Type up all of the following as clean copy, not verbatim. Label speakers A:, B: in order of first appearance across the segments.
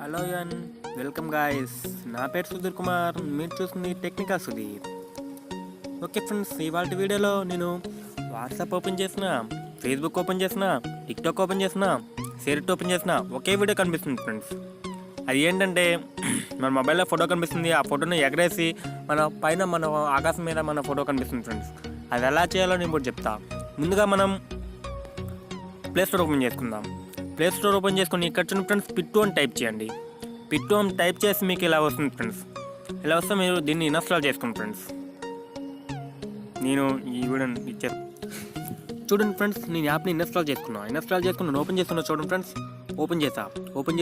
A: Hello N welcome guys. నా పేరు సుధీర్ కుమార్, మీరు చూస్తుంది టెక్నికల్ సుధీర్. ఓకే ఫ్రెండ్స్, ఇవాళ వీడియోలో నేను వాట్సాప్ ఓపెన్ చేసిన, ఫేస్బుక్ ఓపెన్ చేసిన, టిక్టాక్ ఓపెన్ చేసిన, షేర్ట్ ఓపెన్ చేసిన ఒకే వీడియో కనిపిస్తుంది ఫ్రెండ్స్. అది ఏంటంటే మన మొబైల్లో ఫోటో కనిపిస్తుంది, ఆ ఫోటోని ఎగరేసి మన పైన మన ఆకాశం మీద మన ఫోటో కనిపిస్తుంది ఫ్రెండ్స్. అది ఎలా చేయాలో నేను ఇప్పుడు చెప్తా. ముందుగా మనం ప్లే స్టోర్ ఓపెన్ చేసుకుందాం. ప్లే స్టోర్ ఓపెన్ చేసుకుని ఇక్కడ చూడండి ఫ్రెండ్స్, పిటు అని టైప్ చేయండి. పిటు అని టైప్ చేసి మీకు ఇలా వస్తుంది ఫ్రెండ్స్. ఇలా వస్తే మీరు దీన్ని ఇన్స్టాల్ చేసుకోండి ఫ్రెండ్స్. నేను ఈ వీడియోని ఇచ్చాను చూడండి ఫ్రెండ్స్. నేను యాప్ని ఇన్స్టాల్ చేసుకున్నాను. ఓపెన్ చేస్తున్నా చూడండి ఫ్రెండ్స్. ఓపెన్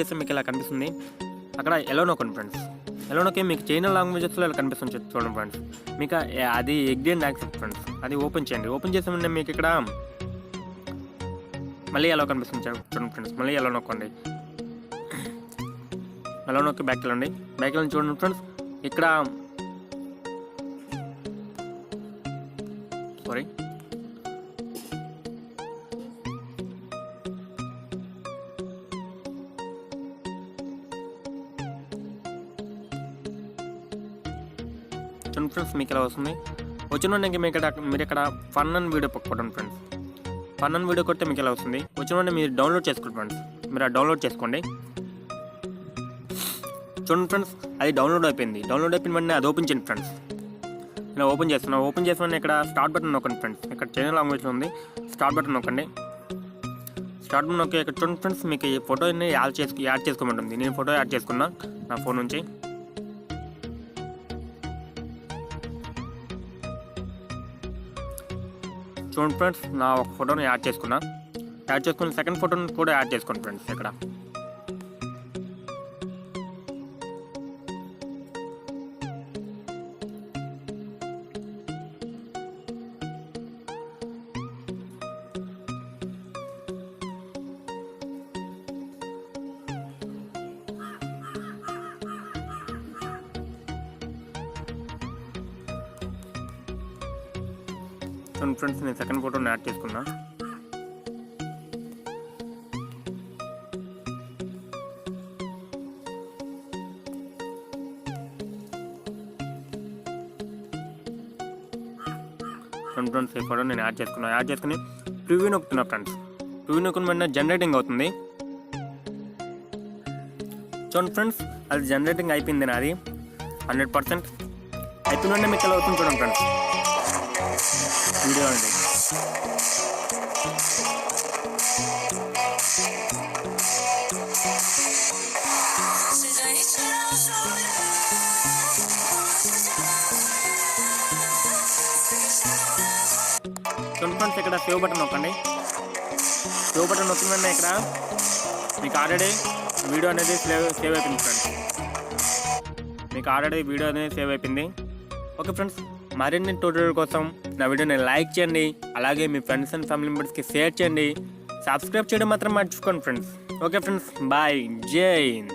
A: చేస్తే మీకు ఇలా కనిపిస్తుంది. అక్కడ ఎలా నొక్కండి ఫ్రెండ్స్. ఎలా నొక్కి మీకు చైనా లాంగ్వేజెస్లో ఇలా కనిపిస్తుంది చూడండి ఫ్రెండ్స్. మీకు అది ఎగ్జాక్ట్ యాక్సెప్ట్ ఫ్రెండ్స్. అది ఓపెన్ చేయండి. ఓపెన్ చేసామంటే మీకు ఇక్కడ మళ్ళీ ఎలా కనిపిస్తుంది చూడండి ఫ్రెండ్స్. మళ్ళీ ఎలా నొక్కండి. ఎలా నొక్కి బ్యాక్ వెళ్ళండి. బ్యాక్ వెళ్ళి చూడండి ఫ్రెండ్స్. ఇక్కడ సారీ చూడండి ఫ్రెండ్స్, మీకు ఇలా వస్తుంది. వచ్చిన మీరు ఇక్కడ ఫన్ అని వీడియో కొట్టండి ఫ్రెండ్స్. ఫన్ అని వీడియో కొడితే మీకు ఇలా వస్తుంది. వచ్చిన మీరు డౌన్లోడ్ చేసుకోండి ఫ్రెండ్స్. మీరు ఆ డౌన్లోడ్ చేసుకోండి. చూడండి ఫ్రెండ్స్, అది డౌన్లోడ్ అయిపోయింది వెంటనే అది ఓపెన్ చేయండి ఫ్రెండ్స్. ఇలా ఓపెన్ చేస్తున్నా ఇక్కడ స్టార్ట్ బటన్ నొక్కండి ఫ్రెండ్స్. ఇక్కడ చైనా లాంగ్వేజ్లో ఉంది. స్టార్ట్ బటన్ నొక్కండి. స్టార్ట్ బటన్ నొక్కి ఇక్కడ చూడండి ఫ్రెండ్స్, మీకు ఈ ఫోటోని యాడ్ చేసుకోమంటుంది. నేను ఫోటో యాడ్ చేసుకున్నా నా ఫోన్ నుంచి. చూడండి ఫ్రెండ్స్, నా ఒక ఫోటోని యాడ్ చేసుకుని సెకండ్ ఫోటోని కూడా యాడ్ చేసుకోండి ఫ్రెండ్స్. ఇక్కడ చూడండి ఫ్రెండ్స్, నేను సెకండ్ ఫోటోని యాడ్ చేసుకున్నా. చూడండి ఫ్రెండ్స్, ఈ ఫోటో నేను యాడ్ చేసుకుని ప్రివ్యూ నొక్కుతున్నా ఫ్రెండ్స్. ప్రివ్యూ నొక్కుని వెంటనే జనరేటింగ్ అవుతుంది. చూడండి ఫ్రెండ్స్, అది జనరేటింగ్ అయిపోయింది. నాది 100% అయిపోయిందంటే మీకు ఎలా అవుతుంది చూడండి ఫ్రెండ్స్. వీడియో అండి. చూడండి ఫ్రెండ్స్, ఇక్కడ సేవ్ బటన్ నొక్కండి. సేవ్ బటన్ నొక్కిన వెంటనే ఇక్కడ మీకు ఆల్రెడీ వీడియో అనేది సేవ్ అయిపోయింది ఫ్రెండ్స్. ఓకే ఫ్రెండ్స్, మరిన్ని ట్యూటోరియల్ కోసం నా వీడియోని లైక్ చేయండి. అలాగే మీ ఫ్రెండ్స్ అండ్ ఫ్యామిలీ మెంబర్స్కి షేర్ చేయండి. సబ్స్క్రైబ్ చేయడం మాత్రం మర్చిపోండి ఫ్రెండ్స్. ఓకే ఫ్రెండ్స్, బాయ్, జై హింద్.